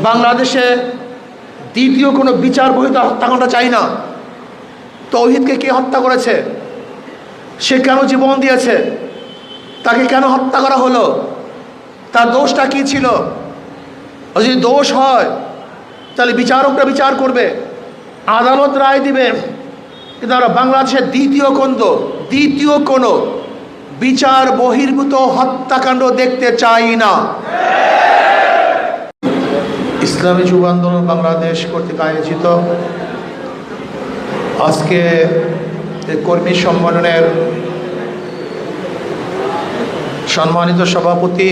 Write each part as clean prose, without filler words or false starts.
বাংলাদেশে দ্বিতীয় কোনো বিচার বহির্ভূত হত্যাকাণ্ড চাই না। তৌহিদকে কে হত্যা করেছে? সে কেন জীবন দিয়েছে? তাকে কেন হত্যা করা হলো? তার দোষটা কি ছিল? যদি দোষ হয় তাহলে বিচারকরা বিচার করবে, আদালত রায় দিবে। কিন্তু আমরা বাংলাদেশের দ্বিতীয় কোনো বিচার বহির্ভূত হত্যাকাণ্ড দেখতে চাই না। ইসলামী যুব আন্দোলন বাংলাদেশ কর্তৃক আয়োজিত আজকে কর্মী সম্মেলনের সম্মানিত সভাপতি,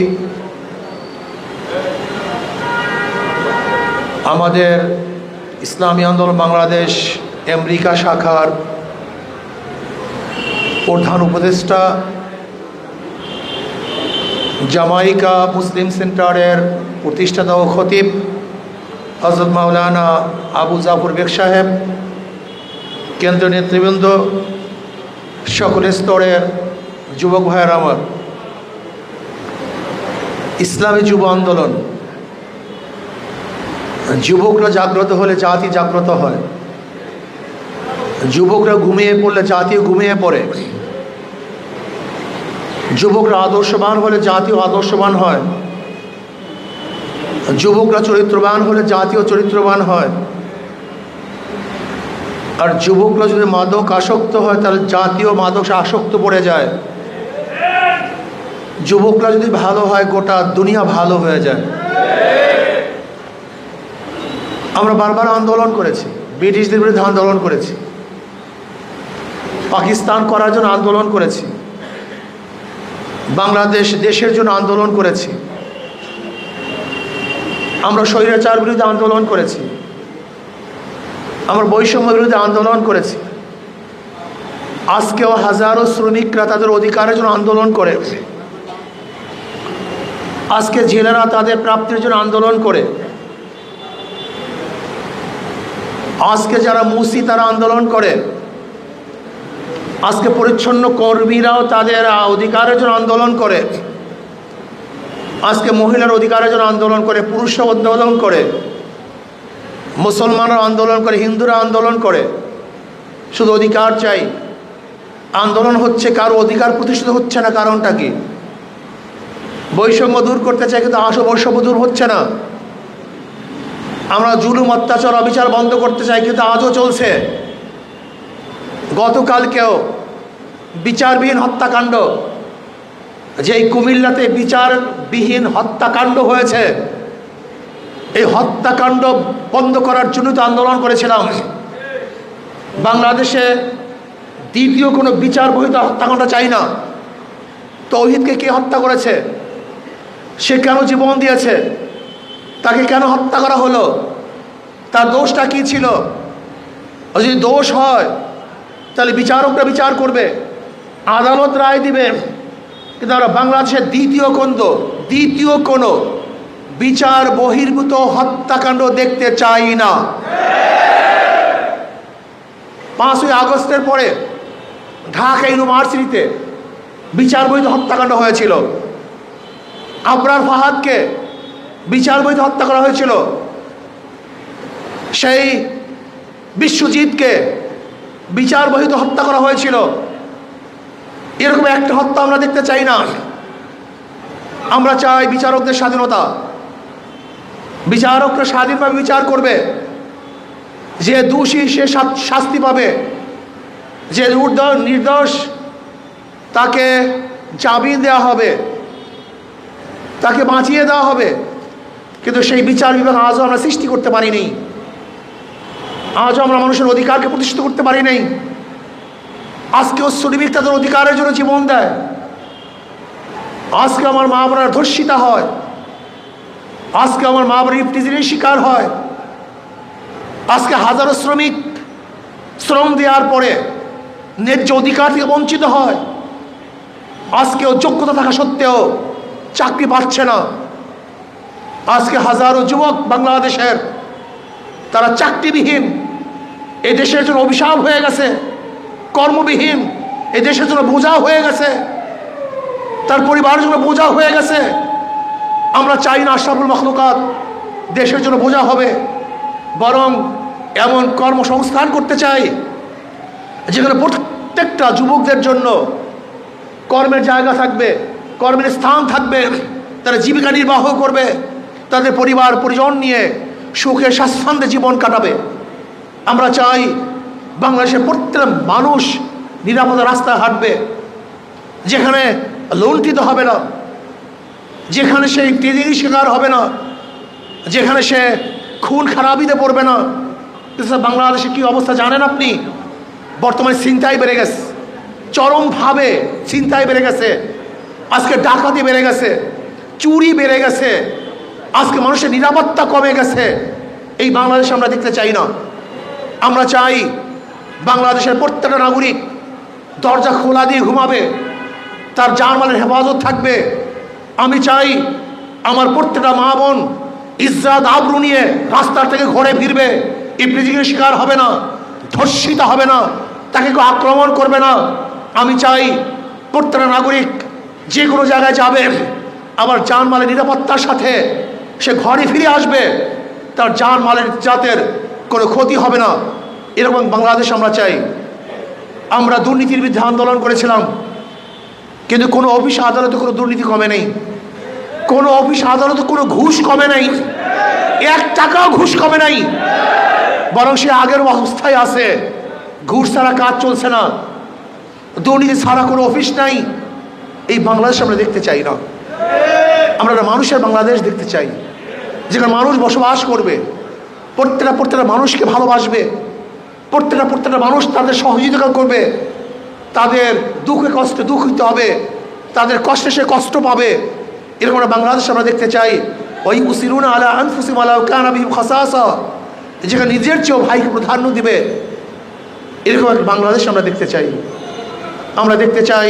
আমাদের ইসলামী আন্দোলন বাংলাদেশ আমেরিকা শাখার প্রধান উপদেষ্টা, জামাইকা মুসলিম সেন্টারের প্রতিষ্ঠাতা ও খতিব হযরত মাওলানা আবু জাফর বেগ সাহেব, কেন্দ্রীয় নেতৃবৃন্দ, সকল স্তরের যুবক ভাইয়ের আমার, ইসলামী যুব আন্দোলন, যুবকরা জাগ্রত হলে জাতি জাগ্রত হয়, যুবকরা ঘুমিয়ে পড়লে জাতিও ঘুমিয়ে পড়ে, যুবকরা আদর্শবান হলে জাতিও আদর্শবান হয়, যুবকরা চরিত্রবান হলে জাতীয় চরিত্রবান হয়, আর যুবকরা যদি মাদক আসক্ত হয় তাহলে জাতীয় মাদক আসক্ত পড়ে যায়। যুবকরা যদি ভালো হয় গোটা দুনিয়া ভালো হয়ে যায়। আমরা বারবার আন্দোলন করেছি, ব্রিটিশদের বিরুদ্ধে আন্দোলন করেছি, পাকিস্তান করার জন্য আন্দোলন করেছি, বাংলাদেশ দেশের জন্য আন্দোলন করেছি, আমরা স্বৈরাচার বিরুদ্ধে আন্দোলন করেছি, আমরা বৈষম্য বিরুদ্ধে আন্দোলন করেছি। আজকেও হাজারো শ্রমিকরা তাদের অধিকারের জন্য আন্দোলন করে, আজকে জেলেরা তাদের প্রাপ্তির জন্য আন্দোলন করে, আজকে যারা মুসি তারা আন্দোলন করে, আজকে পরিচ্ছন্ন কর্মীরাও তাদের অধিকারের জন্য আন্দোলন করে, আজকে মহিলার অধিকারের জন্য আন্দোলন করে, পুরুষরা আন্দোলন করে, মুসলমানরা আন্দোলন করে, হিন্দুরা আন্দোলন করে। শুধু অধিকার চাই, আন্দোলন হচ্ছে, কারো অধিকার প্রতিষ্ঠিত হচ্ছে না। কারণটা কি? বৈষম্য দূর করতে চাই কিন্তু বৈষম্য দূর হচ্ছে না। আমরা জুলুম অত্যাচার অবিচার বন্ধ করতে চাই কিন্তু আজও চলছে। গতকালকেও বিচারবিহীন হত্যাকাণ্ড, যেই কুমিল্লাতে বিচারবিহীন হত্যাকাণ্ড হয়েছে, এই হত্যাকাণ্ড বন্ধ করার জন্য তো আন্দোলন করেছিলাম। বাংলাদেশে দ্বিতীয় কোনো বিচার বহির্ভূত হত্যাকাণ্ড চাই না। তৌহিদকে কে হত্যা করেছে? সে কেন জীবন দিয়েছে? তাকে কেন হত্যা করা হলো? তার দোষটা কি ছিল? যদি দোষ হয় তাহলে বিচারকরা বিচার করবে, আদালত রায় দিবে। কিন্তু আমরা বাংলাদেশের দ্বিতীয় কোনো বিচার বহির্ভূত হত্যাকাণ্ড দেখতে চাই না। 5ই আগস্টের পরে ঢাকা ইউনিভার্সিটিতে বিচার বহির্ভূত হত্যাকাণ্ড হয়েছিল। আবরার ফাহাদকে বিচার বহির্ভূত হত্যা করা হয়েছিল। সেই বিশ্বজিৎকে বিচার বহির্ভূত হত্যা করা হয়েছিল। এরকম একটা হত্যা আমরা দেখতে চাই না। আমরা চাই বিচারকদের স্বাধীনতা, বিচারকরা স্বাধীনভাবে বিচার করবে। যে দোষী সে শাস্তি পাবে, যে নির্দোষ তাকে জামিন দেওয়া হবে, তাকে বাঁচিয়ে দেওয়া হবে। কিন্তু সেই বিচার বিভাগ আজও আমরা সৃষ্টি করতে পারিনি। আজও আমরা মানুষের অধিকারকে প্রতিষ্ঠিত করতে পারি নাই। আজকেও শ্রমিক তাদের অধিকারের জন্য জীবন দেয়। আজকে আমার মা বোনেরা ধর্ষিতা হয়, আজকে আমার মা বোনের ইফটিজিংয়ের শিকার হয়, আজকে হাজারো শ্রমিক শ্রম দেওয়ার পরে ন্যায্য অধিকার থেকে বঞ্চিত হয়। আজকেও যোগ্যতা থাকা সত্ত্বেও চাকরি পাচ্ছে না। আজকে হাজারো যুবক বাংলাদেশের তারা চাকরিবিহীন, এই দেশের জন্য অভিশাপ হয়ে গেছে। কর্মবিহীন, এই দেশের জন্য বোঝা হয়ে গেছে, তার পরিবারের জন্য বোঝা হয়ে গেছে। আমরা চাই না আশরাফুল মাখলুকাত দেশের জন্য বোঝা হবে, বরং এমন কর্মসংস্থান করতে চাই যেখানে প্রত্যেকটা যুবকদের জন্য কর্মের জায়গা থাকবে, কর্মের স্থান থাকবে, তারা জীবিকা নির্বাহ করবে, তাদের পরিবার পরিজন নিয়ে সুখে স্বাচ্ছন্দ্যে জীবন কাটাবে। আমরা চাই বাংলাদেশের প্রত্যেকটা মানুষ নিরাপদে রাস্তায় হাঁটবে, যেখানে লুণ্ঠিত হবে না, যেখানে সে টেজিংয়ের শিকার হবে না, যেখানে সে খুন খারাপিতে পড়বে না। বাংলাদেশে কি অবস্থা জানেন আপনি? বর্তমানে ছিনতাই বেড়ে গেছে, চরমভাবে ছিনতাই বেড়ে গেছে, আজকে ডাকাতি বেড়ে গেছে, চুরি বেড়ে গেছে, আজকে মানুষের নিরাপত্তা কমে গেছে। এই বাংলাদেশ আমরা দেখতে চাই না। আমরা চাই বাংলাদেশের প্রত্যেকটা নাগরিক দরজা খোলা দিয়ে ঘুমাবে, তার জানমালের হেফাজত থাকবে। আমি চাই আমার প্রত্যেকটা মা বোন ইজ্জত আবরু নিয়ে রাস্তার থেকে ঘরে ফিরবে, ইফটিজিংয়ের শিকার হবে না, ধর্ষিত হবে না, তাকে কেউ আক্রমণ করবে না। আমি চাই প্রত্যেকটা নাগরিক যে কোনো জায়গায় যাবে, আবার জানমালের নিরাপত্তার সাথে সে ঘরে ফিরে আসবে, তার জানমালের জাতের কোনো ক্ষতি হবে না। এরকম বাংলাদেশ আমরা চাই। আমরা দুর্নীতির বিরুদ্ধে আন্দোলন করেছিলাম, কিন্তু কোনো অফিস আদালতে কোনো দুর্নীতি কমে নেই, কোনো অফিস আদালতে কোনো ঘুষ কমে নাই, 1 টাকাও ঘুষ কমে নাই, বরং সে আগের অবস্থায় আছে। ঘুষ ছাড়া কাজ চলছে না, দুর্নীতি ছাড়া কোনো অফিস নাই। এই বাংলাদেশ আমরা দেখতে চাই না। আমরা একটা মানুষের বাংলাদেশ দেখতে চাই, যেখানে মানুষ বসবাস করবে, প্রত্যেকটা মানুষকে ভালোবাসবে, প্রত্যেকটা মানুষ তাদের সহযোগিতা করবে, তাদের দুঃখে কষ্টে দুঃখিত হবে, তাদের কষ্টে সে কষ্ট পাবে। এরকম একটা বাংলাদেশ আমরা দেখতে চাই। ওই উসিরুনা আলা আনফুসিহিম ওয়ালাউ কানা বিহিম খাসাসা, যেখানে নিজের চেয়েও ভাইকে প্রাধান্য দিবে। এরকম একটা বাংলাদেশ আমরা দেখতে চাই। আমরা দেখতে চাই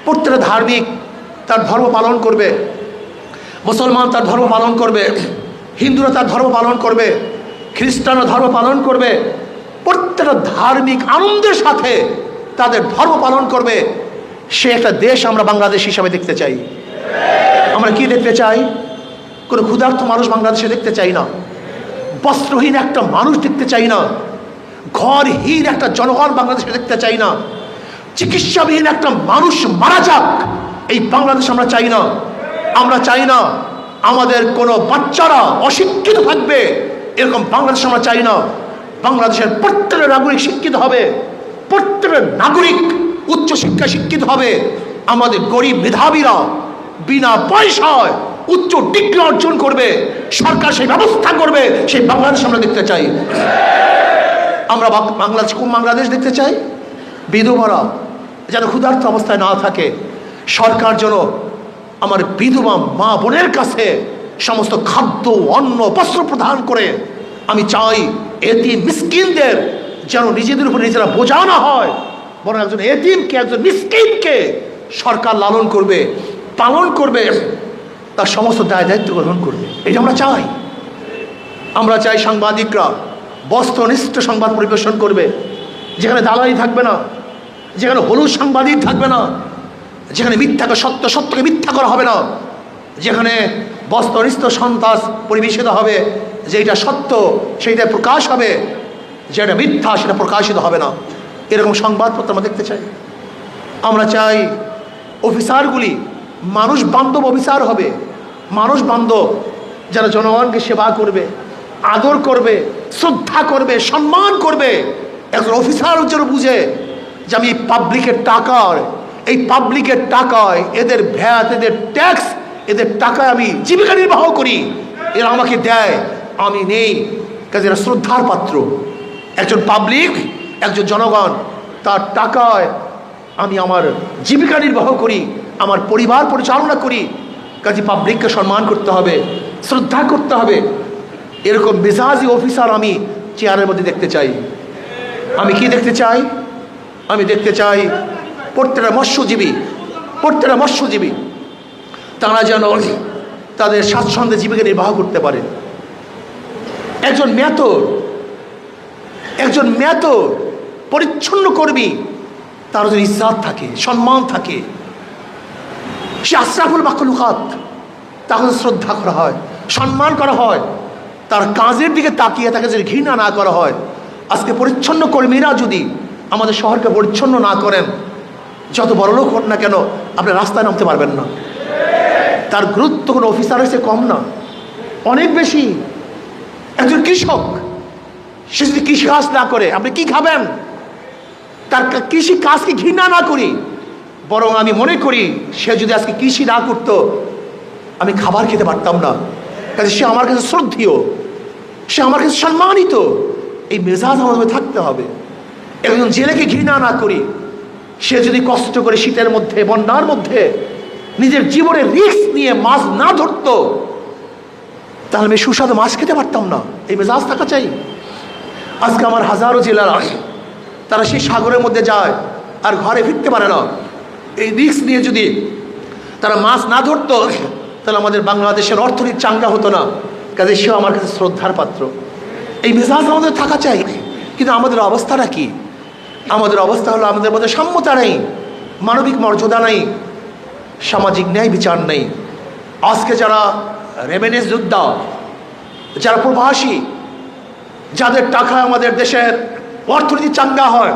প্রত্যেকটা ধার্মিক তার ধর্ম পালন করবে, মুসলমান তার ধর্ম পালন করবে, হিন্দুরা তার ধর্ম পালন করবে, খ্রিস্টানরা ধর্ম পালন করবে। প্রত্যেকটা ধার্মিক আনন্দের সাথে তাদের ধর্ম পালন করবে। সে একটা দেশ আমরা বাংলাদেশ হিসাবে দেখতে চাই। আমরা কি দেখতে চাই? কোনো ক্ষুধার্ত মানুষ বাংলাদেশে দেখতে চাই না, বস্ত্রহীন একটা মানুষ দেখতে চাই না, ঘরহীন একটা জনগণ বাংলাদেশে দেখতে চাই না, চিকিৎসাবিহীন একটা মানুষ মারা যাক এই বাংলাদেশ আমরা চাই না। আমরা চাই না আমাদের কোনো বাচ্চারা অশিক্ষিত থাকবে, এরকম বাংলাদেশ আমরা চাই না। বাংলাদেশের প্রত্যেকটা নাগরিক শিক্ষিত হবে, প্রত্যেকটা নাগরিক উচ্চশিক্ষা শিক্ষিত হবে। আমাদের গরিব মেধাবীরা বিনা পয়সায় উচ্চ ডিগ্রি অর্জন করবে, সরকার সেই ব্যবস্থা করবে। সেই বাংলাদেশ আমরা দেখতে চাই। আমরা বাংলাদেশ কোন বাংলাদেশ দেখতে চাই? বিধবারা যেন ক্ষুধার্ত অবস্থায় না থাকে, সরকার যেন আমার বিধবা মা বোনের কাছে সমস্ত খাদ্য অন্ন বস্ত্র প্রদান করে। আমি চাই এতিম মিসকিনদের যেন নিজেদের উপরে নিজেরা বোঝা না হয়, বরং একজন এতিমকে একজন মিসকিনকে সরকার লালন করবে, পালন করবে, তার সমস্ত দায় দায়িত্ব গ্রহণ করবে। এটা আমরা চাই। আমরা চাই সাংবাদিকরা বস্তুনিষ্ঠ সংবাদ পরিবেশন করবে, যেখানে দালালি থাকবে না, যেখানে হলুদ সাংবাদিক থাকবে না, যেখানে মিথ্যাকে সত্য, সত্যকে মিথ্যা করা হবে না, যেখানে বস্তুনিষ্ঠ সন্ত্রাস পরিবেশিত হবে, যেটা সত্য সেইটা প্রকাশ হবে, যেটা মিথ্যা সেটা প্রকাশিত হবে না। এরকম সংবাদপত্র আমরা দেখতে চাই। আমরা চাই অফিসারগুলি মানুষ বান্ধব অফিসার হবে, মানুষ বান্ধব, যারা জনগণকে সেবা করবে, আদর করবে, শ্রদ্ধা করবে, সম্মান করবে। একজন অফিসার যেন বুঝে যে আমি পাবলিকের টাকায় এদের ভ্যাট, এদের ট্যাক্স, এদের টাকায় আমি জীবিকা নির্বাহ করি, এরা আমাকে দেয়, আমি নেই, কাজে এরা শ্রদ্ধার পাত্র। একজন পাবলিক, একজন জনগণ, তার টাকায় আমি আমার জীবিকা নির্বাহ করি, আমার পরিবার পরিচালনা করি, কাজে পাবলিককে সম্মান করতে হবে, শ্রদ্ধা করতে হবে। এরকম মেজাজি অফিসার আমি চেয়ারের মধ্যে দেখতে চাই। আমি কি দেখতে চাই? আমি দেখতে চাই প্রত্যেকটা মৎস্যজীবী তারা যেন তাদের স্বাচ্ছন্দ্যে জীবিকা নির্বাহ করতে পারে। একজন মেথর পরিচ্ছন্ন কর্মী, তার যদি ইজ্জত থাকে, সম্মান থাকে, সে আশরাফুল মাখলুকাত, তাকে শ্রদ্ধা করা হয়। সম্মান করা হয়, তার কাজের দিকে তাকিয়ে তাকে যদি ঘৃণা না করা হয়। আজকে পরিচ্ছন্ন কর্মীরা যদি আমাদের শহরকে পরিচ্ছন্ন না করেন, যত বড় লোক হন না কেন, আপনি রাস্তায় নামতে পারবেন না। তার গুরুত্ব কোনো অফিসারের চেয়ে কম না, অনেক বেশি। একজন কৃষক, সে যদি কৃষি কাজ না করে আপনি কি খাবেন? তার কৃষি কাজকে ঘৃণা না করি, বরং আমি মনে করি সে যদি আজকে কৃষি না করতো আমি খাবার খেতে পারতাম না। কাজে সে আমার কাছে শ্রদ্ধেয়, সে আমার কাছে সম্মানিত। এই মেজাজ আমাদের থাকতে হবে। একজন জেলেকে ঘৃণা না করি, সে যদি কষ্ট করে শীতের মধ্যে, বন্যার মধ্যে নিজের জীবনের রিস্ক নিয়ে মাছ না ধরতো, তাহলে আমি সুস্বাদু মাছ খেতে পারতাম না। এই মেজাজ থাকা চাই। আজকে আমার হাজারো জেলারা তারা সেই সাগরের মধ্যে যায় আর ঘরে ফিরতে পারে না। এই রিস্ক নিয়ে যদি তারা মাছ না ধরতো, তাহলে আমাদের বাংলাদেশের অর্থনীতি চাঙ্গা হতো না। কাজে সেও আমার কাছে শ্রদ্ধার পাত্র। এই মেজাজ আমাদের থাকা চাই। কিন্তু আমাদের অবস্থাটা কি? আমাদের অবস্থা হলো আমাদের মধ্যে সাম্যতা নেই, মানবিক মর্যাদা নেই, সামাজিক ন্যায় বিচার নেই। আজকে যারা রেমিটেন্স যোদ্ধা, যারা প্রবাসী, যাদের টাকায় আমাদের দেশের অর্থনীতি চাঙ্গা হয়,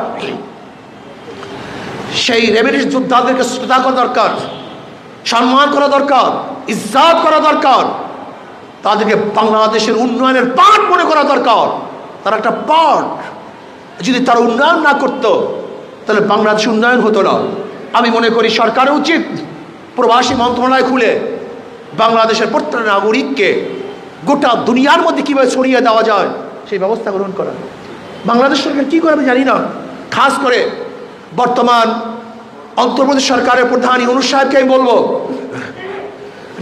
সেই রেমিটেন্স যোদ্ধাদেরকে শ্রদ্ধা করা দরকার, সম্মান করা দরকার, ইজ্জত করা দরকার। তাদেরকে বাংলাদেশের উন্নয়নের পার্ট মনে করা দরকার। তারা একটা পার্ট। যদি তারা উন্নয়ন না করতো তাহলে বাংলাদেশ উন্নয়ন হতো না। আমি মনে করি সরকারের উচিত প্রবাসী মন্ত্রণালয় খুলে বাংলাদেশের প্রত্যেক নাগরিককে গোটা দুনিয়ার মধ্যে কীভাবে ছড়িয়ে দেওয়া যায় সেই ব্যবস্থা গ্রহণ করা। বাংলাদেশ সরকার কী করে আমি জানি না। খাস করে বর্তমান অন্তর্বর্তী সরকারের প্রধান ইউনূস সাহেবকে আমি বলবো,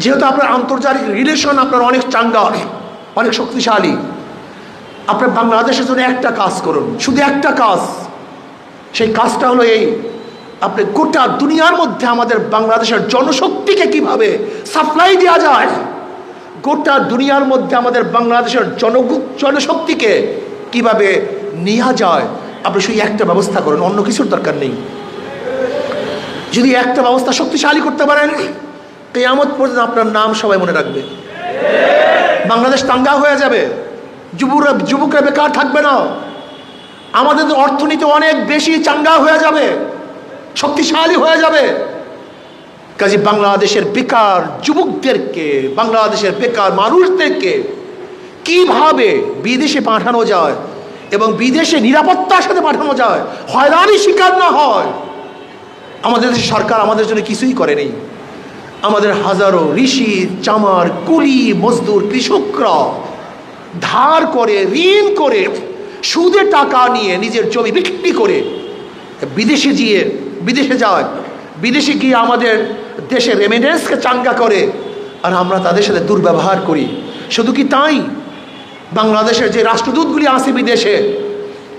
যেহেতু আপনার আন্তর্জাতিক রিলেশন আপনার অনেক চাঙ্গা, অনেক শক্তিশালী, আপনার বাংলাদেশের জন্য একটা কাজ করুন, শুধু একটা কাজ। সেই কাজটা হলো এই, আপনি গোটা দুনিয়ার মধ্যে আমাদের বাংলাদেশের জনশক্তিকে কিভাবে সাপ্লাই দেওয়া যায়, গোটা দুনিয়ার মধ্যে আমাদের বাংলাদেশের জনশক্তিকে কিভাবে নেওয়া যায়, আপনি শুধু একটা ব্যবস্থা করুন, অন্য কিছুর দরকার নেই। যদি একটা ব্যবস্থা শক্তিশালী করতে পারেন, কিয়ামত পর্যন্ত আপনার নাম সবাই মনে রাখবে। বাংলাদেশ চাঙ্গা হয়ে যাবে, যুবকরা বেকার থাকবে না, আমাদের অর্থনীতি অনেক বেশি চাঙ্গা হয়ে যাবে, শক্তিশালী হয়ে যাবে। কাজে বাংলাদেশের বেকার যুবকদেরকে, বাংলাদেশের বেকার মানুষদেরকে কিভাবে বিদেশে পাঠানো যায় এবং বিদেশে নিরাপত্তার সাথে পাঠানো যায়, হয়রানির শিকার না হয়। আমাদের দেশের সরকার আমাদের জন্য কিছুই করেনি। আমাদের হাজারো ঋষি, চামার, কুলি, মজদুর, কৃষকরা ধার করে, ঋণ করে, সুদে টাকা নিয়ে নিজের জমি বিক্রি করে বিদেশে যায়। বিদেশে গিয়ে আমাদের দেশের রেমিটেন্সকে চাঙ্গা করে, আর আমরা তাদের সাথে দুর্ব্যবহার করি। শুধু কি তাই, বাংলাদেশের যে রাষ্ট্রদূতগুলি আছে বিদেশে,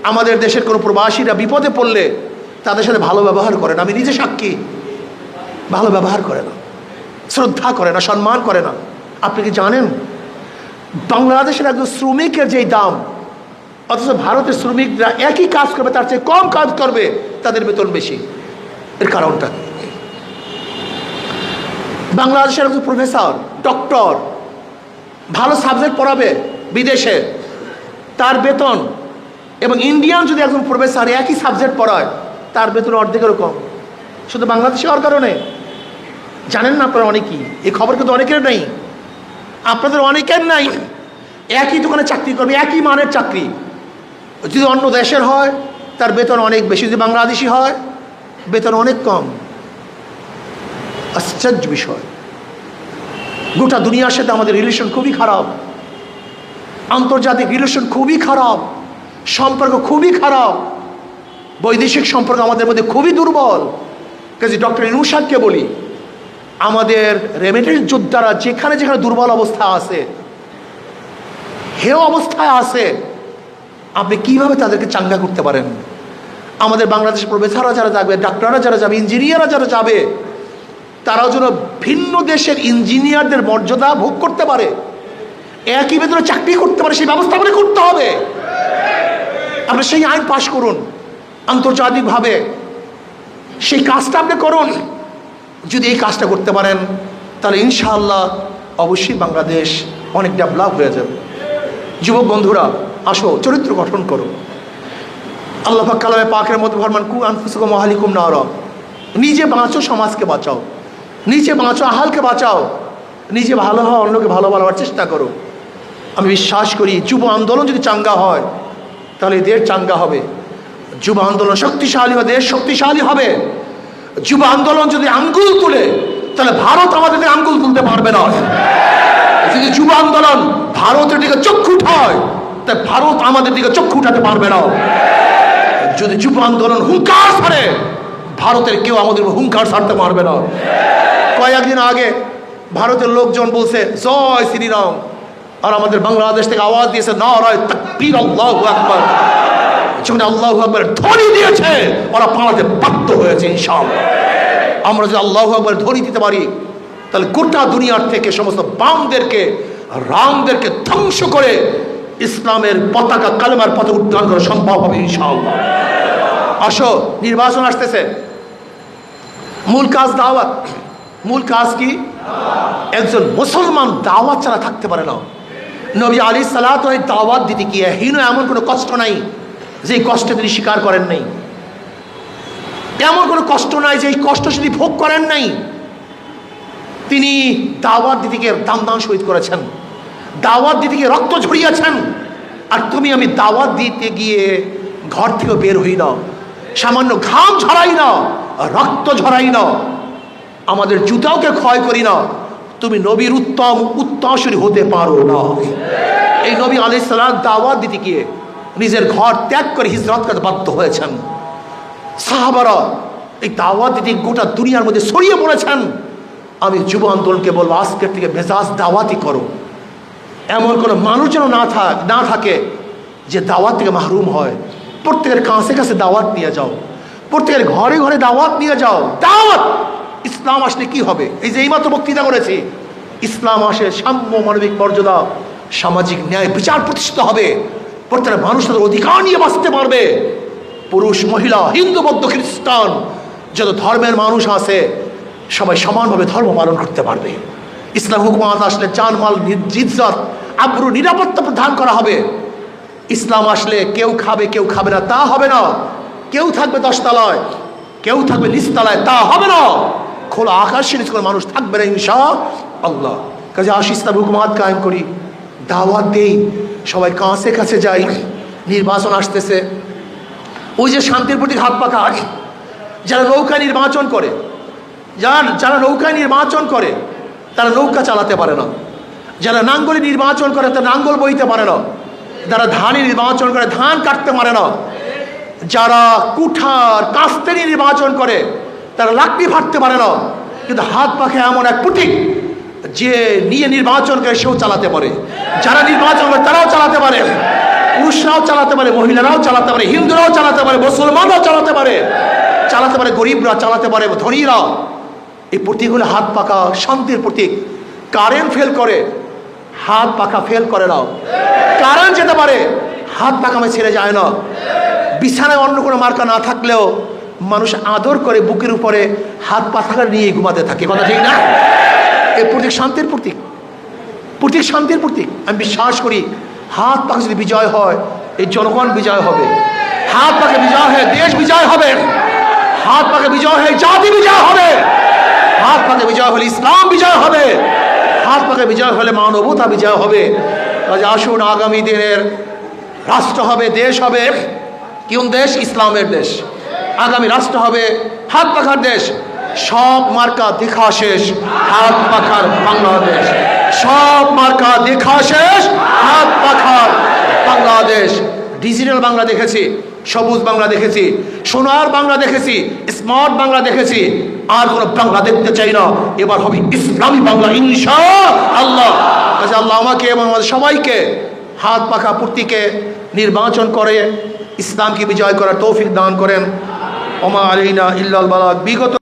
আমাদের দেশের কোনো প্রবাসীরা বিপদে পড়লে তাদের সাথে ভালো ব্যবহার করে না। আমি নিজে সাক্ষী, ভালো ব্যবহার করে না, শ্রদ্ধা করে না, সম্মান করে না। আপনি কি জানেন বাংলাদেশের একজন শ্রমিকের যেই দাম, অথচ ভারতের শ্রমিকরা একই কাজ করবে তার চেয়ে কম কাজ করবে, তাদের বেতন বেশি। এর কারণটা বাংলাদেশের একজন প্রফেসর, ডক্টর, ভালো সাবজেক্ট পড়াবে বিদেশে, তার বেতন, এবং ইন্ডিয়ান যদি একজন প্রফেসর একই সাবজেক্ট পড়ায় তার বেতন অর্ধেকেরও কম। শুধু বাংলাদেশে হওয়ার কারণে। জানেন না আপনারা অনেকেই, এই খবর কিন্তু অনেকের নেই, আপনাদের অনেকের নাই। একই দোকানে চাকরি করবে, একই মানের চাকরি, যদি অন্য দেশের হয় তার বেতন অনেক বেশি, যদি বাংলাদেশি হয় বেতন অনেক কম। আশ্চর্য বিষয়। গোটা দুনিয়ার সাথে আমাদের রিলেশন খুবই খারাপ, আন্তর্জাতিক রিলেশন খুবই খারাপ, সম্পর্ক খুবই খারাপ, বৈদেশিক সম্পর্ক আমাদের মধ্যে খুবই দুর্বল। কাজে ডক্টর ইউনূস সাহেবকে বলি, আমাদের রেমিটেন্স যোদ্ধারা যেখানে যেখানে দুর্বল অবস্থা আছে, হেয় অবস্থায় আছে, আপনি কিভাবে তাদেরকে চাঙ্গা করতে পারেন? আমাদের বাংলাদেশের প্রফেসররা যারা যাবে, ডাক্তাররা যারা যাবে, ইঞ্জিনিয়াররা যারা যাবে, তারাও যেন ভিন্ন দেশের ইঞ্জিনিয়ারদের মর্যাদা ভোগ করতে পারে, একই বেতনে চাকরি করতে পারে, সেই ব্যবস্থা করে করতে হবে। আপনি সেই আইন পাশ করুন আন্তর্জাতিকভাবে, সেই কাজটা আপনি করুন। যদি এই কাজটা করতে পারেন তাহলে ইনশাআল্লাহ অবশ্যই বাংলাদেশ অনেক ডেভেলপ হয়ে যাবে। যুবক বন্ধুরা, আসো চরিত্র গঠন করো। আল্লাহ পাক কালামে পাকের মধ্যে ফরমান, কু আনফুসাকুম ওয়া আহলিকুম নারা। নিজে বাঁচো, সমাজকে বাঁচাও। নিজে বাঁচো, আহালকে বাঁচাও। নিজে ভালো হও, অন্যকে ভালো বলার চেষ্টা করো। আমি বিশ্বাস করি যুব আন্দোলন যদি চাঙ্গা হয় তাহলে দেশ চাঙ্গা হবে। যুব আন্দোলন শক্তিশালী হবে, দেশ শক্তিশালী হবে। যুব আন্দোলন যদি আঙ্গুল তুলে তাহলে ভারত আমাদের দিকে আঙ্গুল তুলতে পারবে না। যদি যুব আন্দোলন ভারতের দিকে চক্ষু উঠায় তাই ভারত আমাদের দিকে চক্ষু উঠাতে পারবে না। যদি যুব আন্দোলন হুঙ্কার ছাড়ে ভারতের কেউ আমাদের হুঙ্কার ছাড়তে পারবে না। কয়েকদিন আগে ভারতের লোকজন বলছে জয় শ্রীরাম, আর আমাদের বাংলাদেশ থেকে আওয়াজ দিয়েছে নারায়ে তাকবীর, আল্লাহু আকবার। যখন আল্লাহু আকবার ধ্বনি দিয়েছে ওরা পালাতে বাধ্য হয়েছে। ইনশাআল্লাহ আমরা যদি আল্লাহু আকবার ধ্বনি দিতে পারি তাহলে গোটা দুনিয়ার থেকে সমস্ত বামদেরকে, রামদেরকে ধ্বংস করে ইসলামের পতাকা, কালেমার পতাকা উত্তোলন করা সম্ভব হবে ইনশাআল্লাহ। আসো, নির্বাচন আসতেছে, মূল কাজ দাওয়াত। মূল কাজ কি? একজন মুসলমান দাওয়াত ছাড়া থাকতে পারে না। নবী আলাইহিস সালাতু ওয়াস সালাম দাওয়াত দিতে গিয়ে হীন এমন কোনো কষ্ট নাই যে কষ্ট তিনি স্বীকার করেন নাই। এমন কোনো কষ্ট নাই যে কষ্ট তিনি ভোগ করেন নাই। তিনি দাওয়াত দিতে গিয়ে দাম শহীদ করেছেন, দাওয়াত দিতে গিয়ে রক্ত ঝরিয়েছেন। আর তুমি আমি দাওয়াত দিতে গিয়ে ঘর থেকে বের হই না, সামান্য ঘাম ঝরাই না, রক্ত ঝরাই না, আমাদের জুতাওকে ক্ষয় করি না, তুমি নবীর উত্তম উত্তরসূরি হতে পারো না। এই নবী আলাইহিস সালাম দাওয়াত দিতে গিয়ে নিজের ঘর ত্যাগ করে হিজরত করতে বাধ্য হয়েছেন। সাহাবারা এই দাওয়াত দিতে গোটা দুনিয়ার মধ্যে ছড়িয়ে পড়েছেন। আমি যুব আন্দোলনকে বলবো আজকের থেকে মেজাজ দাওয়াতই করো। এমন কোনো মানুষ যেন না থাকে যে দাওয়াত থেকে মাহরুম হয়। প্রত্যেকের কাছে কাছে দাওয়াত নিয়ে যাও, প্রত্যেকের ঘরে ঘরে দাওয়াত নিয়ে যাও। দাওয়াত ইসলাম আসলে কি হবে? এই যে এইমাত্র বক্তৃতা করেছি, ইসলাম আসে সাম্য, মানবিক মর্যাদা, সামাজিক ন্যায়, বিচার প্রতিষ্ঠিত হবে। প্রত্যেকটা মানুষ তাদের অধিকার নিয়ে বাঁচতে পারবে। পুরুষ, মহিলা, হিন্দু, বৌদ্ধ, খ্রিস্টান, যত ধর্মের মানুষ আছে সবাই সমানভাবে ধর্ম পালন করতে পারবে। ইসলাম হুকুমত আসলে জানমাল, ইজ্জত, আবরু, নিরাপত্তা প্রদান করা হবে। ইসলাম আসলে কেউ খাবে কেউ খাবে না তা হবে না। কেউ থাকবে 10 তলায়, কেউ থাকবে নিচতলায়, তা হবে না। খোলা আকাশের নিচে কোনো মানুষ থাকবে না ইনশাআল্লাহ। কাজে আসি ইসলাম হুকুমত কায়েম করি, দাওয়াত দেই, সবাই কাছে কাছে যাই। নির্বাচন আসতেছে, ওই যে শান্তির প্রতি হাত পাখা, যারা নৌকা নির্বাচন করে, যারা নৌকা নির্বাচন করে তারা নৌকা চালাতে পারে না। যারা নাঙ্গলে নির্বাচন করে তারা নাঙ্গল বইতে পারে না। যারা ধানে নির্বাচন করে ধান কাটতে পারে না। যারা কুঠার কাস্তে নির্বাচন করে তারা লাকড়ি ফাটতে পারে না। কিন্তু হাত পাখা এমন এক প্রতীক যে নিয়ে নির্বাচন করে সেও চালাতে পারে। যারা নির্বাচন করে তারাও চালাতে পারে, পুরুষরাও চালাতে পারে, মহিলারাও চালাতে পারে, হিন্দুরাও চালাতে পারে, মুসলমানরাও চালাতে পারে, গরিবরা চালাতে পারে, ধনীরা। এই প্রতীক হলো হাত পাখা, শান্তির প্রতীক। কারেন্ট ফেল করে, হাত পাখা ফেল করে না। কারেন্ট যেতে পারে, হাত পাখা ছেড়ে যায় না। বিছানায় অন্য কোনো মার্কা না থাকলেও মানুষ আদর করে বুকের উপরে হাত পাখা নিয়ে ঘুমাতে থাকে, কথা ঠিক না? এই প্রতীক শান্তির প্রতীক, প্রতীক শান্তির প্রতীক। আমি বিশ্বাস করি হাত পাখা যদি বিজয় হয় এই জনগণ বিজয় হবে, হাত পাখা বিজয় হয় দেশ বিজয় হবে, হাত পাখা বিজয় হয় জাতি বিজয় হবে, হাত পাখা বিজয় হলে ইসলাম বিজয় হবে, হাত পাখা বিজয় হলে মানবতা বিজয় হবে। কাজে আসুন, আগামী দিনের রাষ্ট্র হবে, দেশ হবে কোন দেশ? ইসলামের দেশ। আগামী রাষ্ট্র হবে হাত পাখার দেশ। সব মার্কা দেখা শেষ, হাত পাখার বাংলাদেশ। সব মার্কা দেখা শেষ, হাত পাখার বাংলাদেশ। ডিজিটাল বাংলা দেখেছি, সবুজ বাংলা দেখেছি, সোনার বাংলা দেখেছি, স্মার্ট বাংলা দেখেছি। আর কোনো বাংলা দেখতে চাই না। এবার হবে ইসলামী বাংলা ইনশাআল্লাহ। কাজে আল্লাহ আমাকে এবং আমাদের সবাইকে হাত পাখা প্রতীকে নির্বাচন করে ইসলামকে বিজয় করার তৌফিক দান করেন। ওমা আলাইনা ইল্লাল বালাগ। বিগত